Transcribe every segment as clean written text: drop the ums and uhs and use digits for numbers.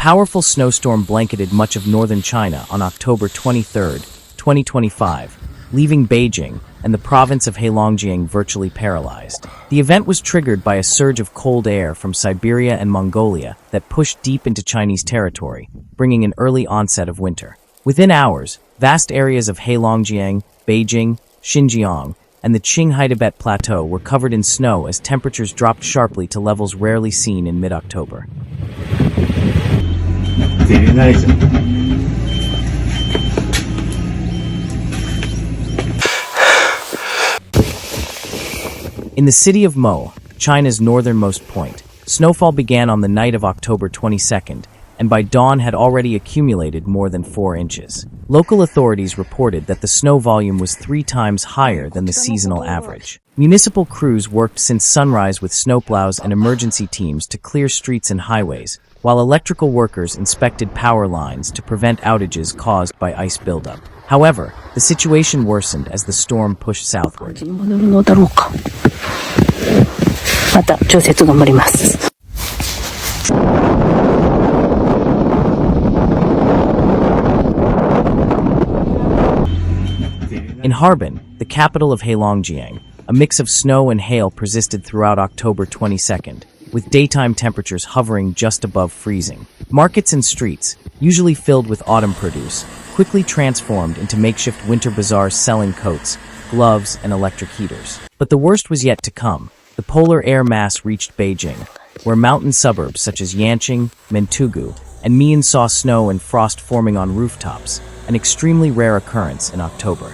powerful snowstorm blanketed much of northern China on October 23, 2025, leaving Beijing and the province of Heilongjiang virtually paralyzed. The event was triggered by a surge of cold air from Siberia and Mongolia that pushed deep into Chinese territory, bringing an early onset of winter. Within hours, vast areas of Heilongjiang, Beijing, Xinjiang, and the Qinghai-Tibet Plateau were covered in snow as temperatures dropped sharply to levels rarely seen in mid-October. In the city of Mo, China's northernmost point, snowfall began on the night of October 22nd, and by dawn had already accumulated more than 4 inches. Local authorities reported that the snow volume was 3 times higher than the seasonal average. Municipal crews worked since sunrise with snowplows and emergency teams to clear streets and highways, while electrical workers inspected power lines to prevent outages caused by ice buildup. However, the situation worsened as the storm pushed southward. In Harbin, the capital of Heilongjiang, a mix of snow and hail persisted throughout October 22nd, with daytime temperatures hovering just above freezing. Markets and streets, usually filled with autumn produce, quickly transformed into makeshift winter bazaars selling coats, gloves, and electric heaters. But the worst was yet to come. The polar air mass reached Beijing, where mountain suburbs such as Yanqing, Mentugu, and Mian saw snow and frost forming on rooftops, an extremely rare occurrence in October.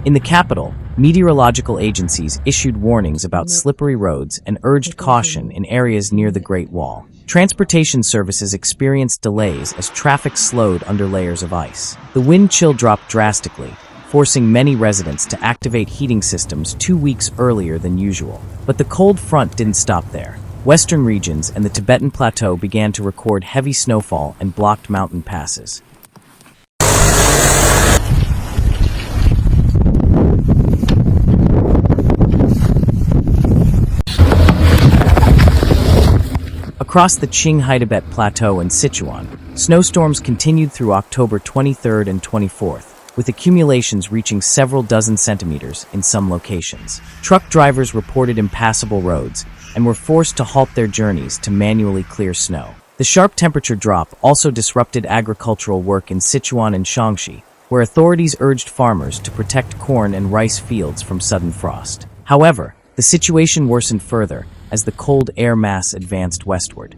In the capital, meteorological agencies issued warnings about slippery roads and urged caution in areas near the Great Wall. Transportation services experienced delays as traffic slowed under layers of ice. The wind chill dropped drastically, forcing many residents to activate heating systems 2 weeks earlier than usual. But the cold front didn't stop there. Western regions and the Tibetan Plateau began to record heavy snowfall and blocked mountain passes. Across the Qinghai-Tibet Plateau and Sichuan, snowstorms continued through October 23rd and 24th, with accumulations reaching several dozen centimeters in some locations. Truck drivers reported impassable roads and were forced to halt their journeys to manually clear snow. The sharp temperature drop also disrupted agricultural work in Sichuan and Shaanxi, where authorities urged farmers to protect corn and rice fields from sudden frost. However, the situation worsened further as the cold air mass advanced westward.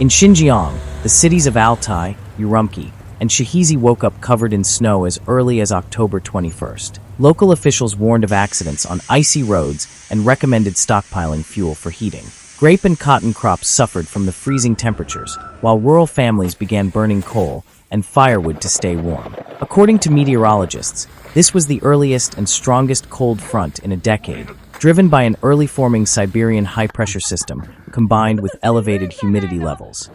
In Xinjiang, the cities of Altai, Urumqi, and Shahizi woke up covered in snow as early as October 21st. Local officials warned of accidents on icy roads and recommended stockpiling fuel for heating. Grape and cotton crops suffered from the freezing temperatures, while rural families began burning coal and firewood to stay warm. According to meteorologists, this was the earliest and strongest cold front in a decade, driven by an early forming Siberian high-pressure system combined with elevated humidity levels.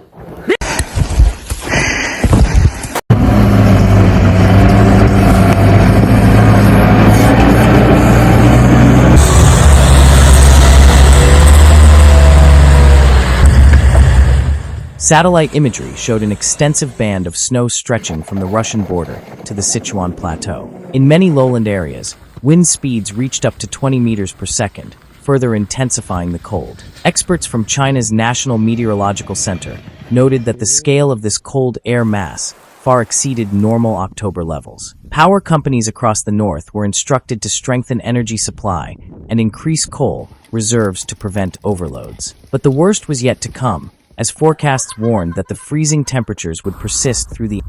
Satellite imagery showed an extensive band of snow stretching from the Russian border to the Sichuan Plateau. In many lowland areas, wind speeds reached up to 20 meters per second, further intensifying the cold. Experts from China's National Meteorological Center noted that the scale of this cold air mass far exceeded normal October levels. Power companies across the north were instructed to strengthen energy supply and increase coal reserves to prevent overloads. But the worst was yet to come, as forecasts warned that the freezing temperatures would persist through the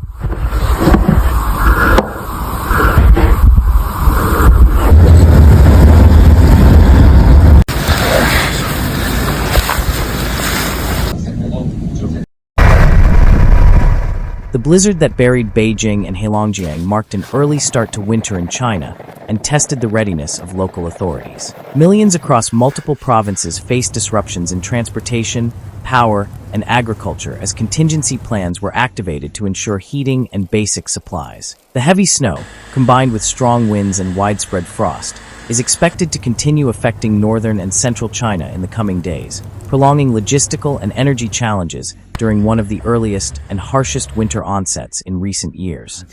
The blizzard that buried Beijing and Heilongjiang marked an early start to winter in China and tested the readiness of local authorities. Millions across multiple provinces faced disruptions in transportation, power, and agriculture as contingency plans were activated to ensure heating and basic supplies. The heavy snow, combined with strong winds and widespread frost, is expected to continue affecting northern and central China in the coming days, prolonging logistical and energy challenges during one of the earliest and harshest winter onsets in recent years.